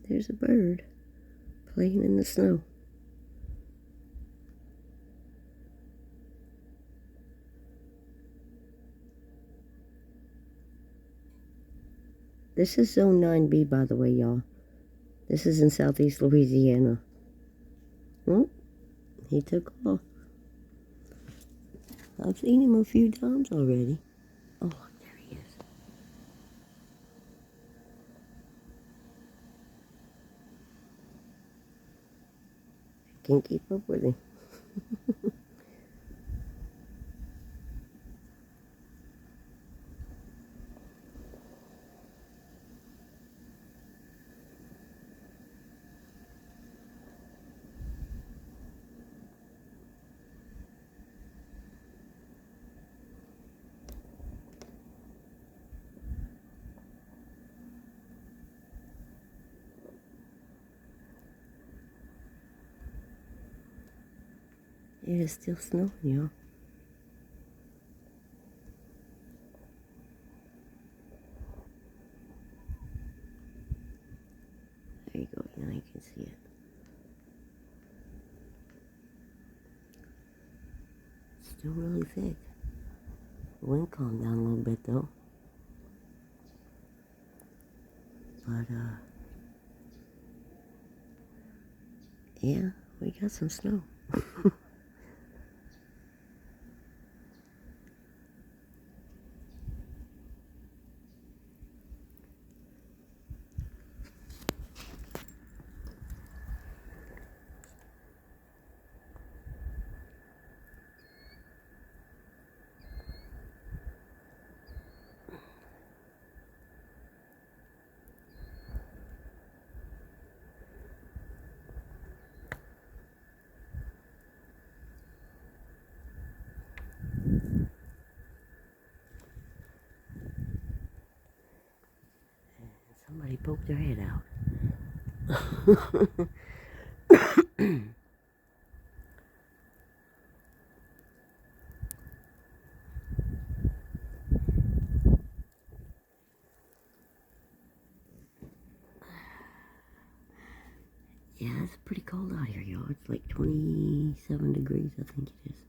There's a bird playing in the snow. This is Zone 9B, by the way, y'all. This is in southeast Louisiana. Oh, he took off. I've seen him a few times already. Oh, look, there he is. Can't keep up with him. It is still snowing, y'all. There you go, now you can see it. It's still really thick. The wind calmed down a little bit though. But yeah, we got some snow. Somebody poked their head out. Yeah, it's pretty cold out here, y'all. It's like 27 degrees, I think it is.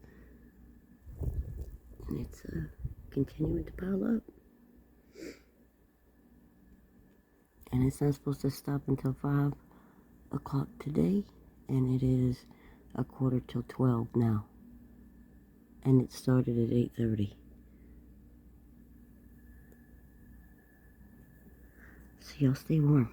And it's continuing to pile up. And it's not supposed to stop until 5 o'clock today. And it is 11:45 now. And it started at 8:30. So y'all stay warm.